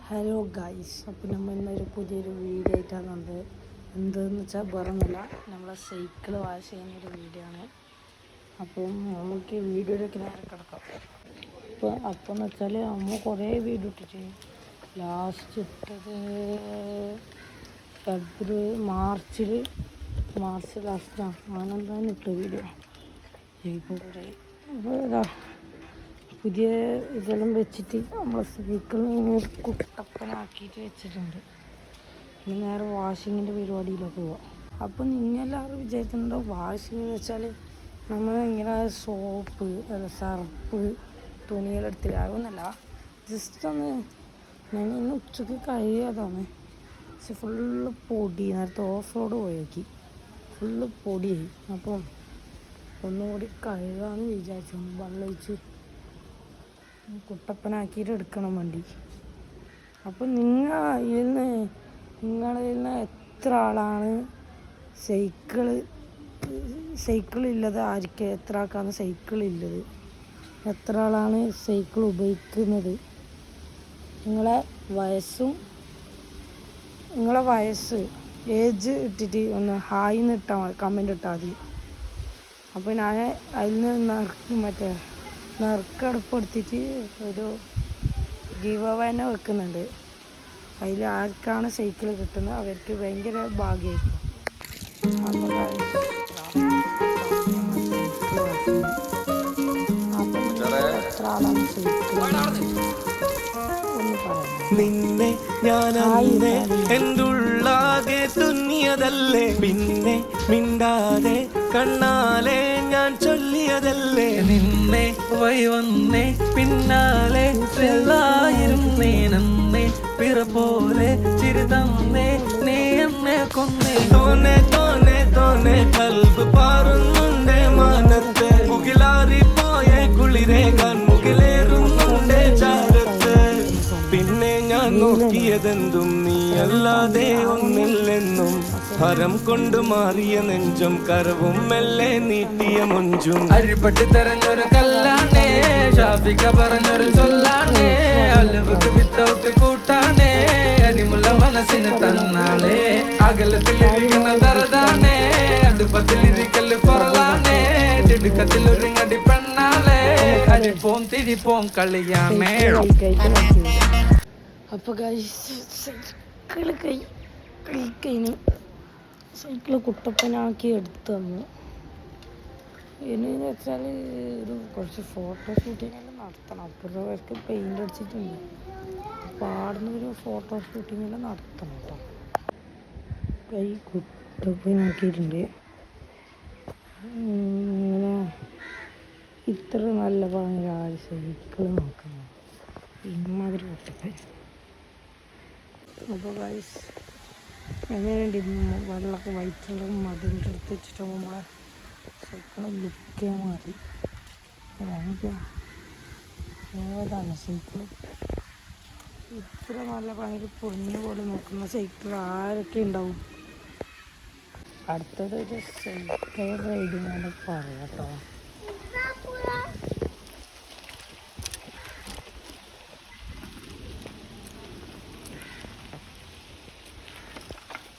Hello guys, അപ്പോൾ നമ്മൾ ഇന്നൊരു പുതിയൊരു വീഡിയോ ആയിട്ടാണ് വന്നത്. എന്തെന്ന് വെച്ചാൽ വേറൊന്നുമില്ല, നമ്മളെ സൈക്കിൾ വാഷ് ചെയ്യുന്നൊരു വീഡിയോ ആണ്. അപ്പം നമുക്ക് വീഡിയോയിലേക്ക് നേരെ കിടക്കാം. അപ്പോൾ എന്ന് വെച്ചാൽ നമ്മൾ കുറേ വീഡിയോ ഇട്ടിട്ട് ലാസ്റ്റ് ഇട്ടത് മാർച്ച് ലാസ്റ്റാണ്. അങ്ങനെന്താണ് ഇട്ട വീഡിയോ. ഇപ്പോൾ കുറേ ഇതാ പുതിയ ഇതെല്ലാം വെച്ചിട്ട് നമ്മൾ സൈക്കിളിന് കുട്ടപ്പനാക്കിയിട്ട് വെച്ചിട്ടുണ്ട്. ഇനി നേരെ വാഷിങ്ങിൻ്റെ പരിപാടിയിലൊക്കെ പോവാം. അപ്പം നിങ്ങളെല്ലാവരും വിചാരിക്കുന്നുണ്ടോ വാഷിങ് വെച്ചാൽ നമ്മൾ ഇങ്ങനെ സോപ്പ് സർഫ് തുണികളെടുത്തില്ല, അതൊന്നല്ല. ജസ്റ്റ് ഒന്ന് ഞാൻ ഇന്ന് ഉച്ചയ്ക്ക് കഴിയാതാണ്. പക്ഷെ ഫുള്ള് പൊടി, നേരത്തെ ഓഫ് റോഡ് പോയേക്ക് ഫുള്ള് പൊടിയായി. അപ്പം ഒന്നുകൂടി കഴുകാമെന്ന് വിചാരിച്ചു. വെള്ളം ഒഴിച്ച് കുട്ടപ്പനാക്കിയിട്ട് എടുക്കണം വണ്ടി. അപ്പം നിങ്ങളിൽ നിന്ന് എത്ര ആളാണ് സൈക്കിളില്ലത്? എത്ര ആൾക്കാണ് സൈക്കിളില്ലത്? എത്ര ആളാണ് സൈക്കിൾ ഉപയോഗിക്കുന്നത്? നിങ്ങളെ വയസ്സ് ഏജ് ഇട്ടിട്ട് ഒന്ന് ഹായ് എന്ന് ഇട്ടാൽ മതി, കമൻ്റ് ഇട്ടാൽ മതി. അപ്പോൾ ഞാൻ അതിൽ നിന്ന് നറുക്കെടുപ്പെടുത്തിട്ട് ഒരു ഗീവ് അവേ തന്നെ വെക്കുന്നുണ്ട്. അതിൽ ആർക്കാണ് സൈക്കിൾ കിട്ടുന്നത് അവർക്ക് ഭയങ്കര ഭാഗ്യമായിരിക്കും. എത്ര ആളാണ് സൈക്കിൾ ഒന്ന് പറയാം. നിന്നെ ഞാനന്നെ എന്തുള്ളാകെ തുന്നിയതല്ലേ, പിന്നെ മിണ്ടാതെ കണ്ണാലെ ഞാൻ ചൊല്ലിയതല്ലേ. നിന്നെ വന്നേ പിന്നാലെ എല്ലായിരുന്നേ നന്നേ പിറ പോലെ ചിരി തന്നേ നീ എന്നെ കൊന്നേ. തോന്നെ കൽബ് പാറുന്നുണ്ടേ മാനത്തെ, മുകിലാറിപ്പോയ കുളിരേ കൺമുകിലേറുന്നുണ്ടേ ചാരത്ത്. പിന്നെ ഞാൻ നോക്കിയതെന്തും നീ അല്ലാതെ ഒന്നില്ലെന്നും, ഹരം കൊണ്ട് മാറിയ നെഞ്ചും കരവും മെല്ലെ നീട്ടിയ മൊഞ്ചും. അരിപ്പട്ടി തെരഞ്ഞൊരു കല്ലാണേ, ഷാഫിക പറഞ്ഞൊരു ചൊല്ലാണേ, അലവുക്ക് വിത്തൗട്ട് കൂട്ടാണേ, അരിമുള്ള മനസ്സിന് തന്നാളേ. അകലത്തിലിരിക്കുന്ന ദർദാണേ, അടുപ്പത്തിലിരിക്കല് പൊറലാണേ, തിടുക്കത്തിലൊരുങ്ങടി പെണ്ണാളേ, അരിപ്പോം തിരിപ്പോം കളിയാണേ. അപ്പോൾ സൈക്കിള് കുട്ടപ്പനാക്കി എടുത്തു തന്നു. ഇനി വെച്ചാൽ കുറച്ച് ഫോട്ടോ ഷൂട്ടിങ്ങെല്ലാം നടത്തണം. അപ്പുറത്തെ പേർക്ക് പെയിൻ്റ് അടിച്ചിട്ടുണ്ട്. അപ്പോൾ ആടുന്നൊരു ഫോട്ടോ ഷൂട്ടിങ്ങെല്ലാം നടത്തണം കേട്ടോ. കൈ കുട്ടപ്പനാക്കിയിട്ടുണ്ട്. ഇങ്ങനെ ഇത്ര നല്ല ഭയങ്കര സൈക്കിള് നോക്കണം ഇമ്മാതിരി കുട്ടപ്പൻ. അപ്പോൾ ഗൈസ് എങ്ങനെയുണ്ട് വെള്ളമൊക്കെ വൈറ്റുള്ള മതിലിൻ്റെ അടുത്ത് വെച്ചിട്ട് നമ്മളെ സൈക്കിള് ലുക്കേ മാറി. ഏതാണ് സൈക്കിള് ഇത്ര നല്ല ഭയങ്കര പൊന്നു പോലെ നോക്കുന്ന സൈക്കിൾ ആരൊക്കെ ഉണ്ടാവും? അടുത്തത് ഒരു സൈക്കിൾ റൈഡിങ് ആണ് പറയാം കേട്ടോ.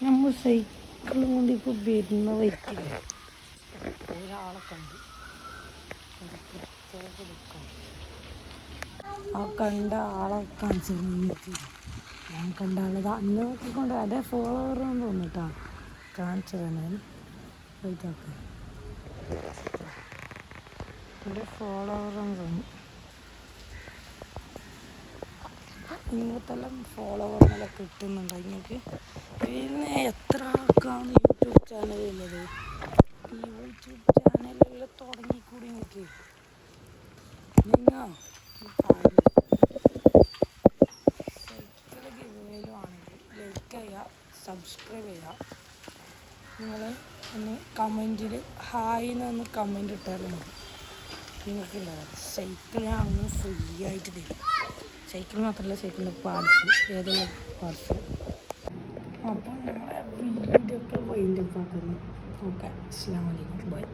നമ്മൾ സൈക്കിളും കൊണ്ട് ഇപ്പോൾ വരുന്ന വൈക്കില്ല ഒരാളെ കണ്ട് ആ കണ്ട ആളെ കാണിച്ചു ഞാൻ കണ്ട ആളത് അന്ന് നോക്കിക്കൊണ്ട് അതേ ഫോളോവറാന്ന് തോന്നിട്ടാ കാണിച്ചതാണ്. ഇതൊക്കെ എൻ്റെ ഫോളോവറാന്ന് തോന്നി. ഇങ്ങനത്തെല്ലാം ഫോളോവറിനെല്ലാം കിട്ടുന്നുണ്ട് നിങ്ങൾക്ക്. പിന്നെ എത്ര ആൾക്കാണ് യൂട്യൂബ് ചാനലുള്ളത്? ഈ യൂട്യൂബ് ചാനലെല്ലാം തുടങ്ങിക്കൂടി നിങ്ങൾക്ക്. നിങ്ങൾ സൈക്കിൾ ഗിവേയിലും ആണെങ്കിൽ ലൈക്ക് ചെയ്യുക, സബ്സ്ക്രൈബ് ചെയ്യുക. നിങ്ങൾ ഒന്ന് കമൻറ്റിൽ ഹായ് എന്നൊന്ന് കമൻറ്റ് ഇട്ടാലും മതി. നിങ്ങൾക്കില്ല സൈക്കിൾ ഞാൻ അങ്ങനെ ഫ്രീ ആയിട്ട് തരും. സൈക്കിൾ മാത്രമല്ല, സൈക്കിളിൻ്റെ പാർട്സ് ഏതെല്ലാം പാർട്സ്. അപ്പോൾ നമ്മളെ വീഡിയോ ഒക്കെ വൈൻഡപ്പ് ആക്കുന്നു. ഓക്കെ, അസ്സലാമു അലൈക്കും, ബൈ.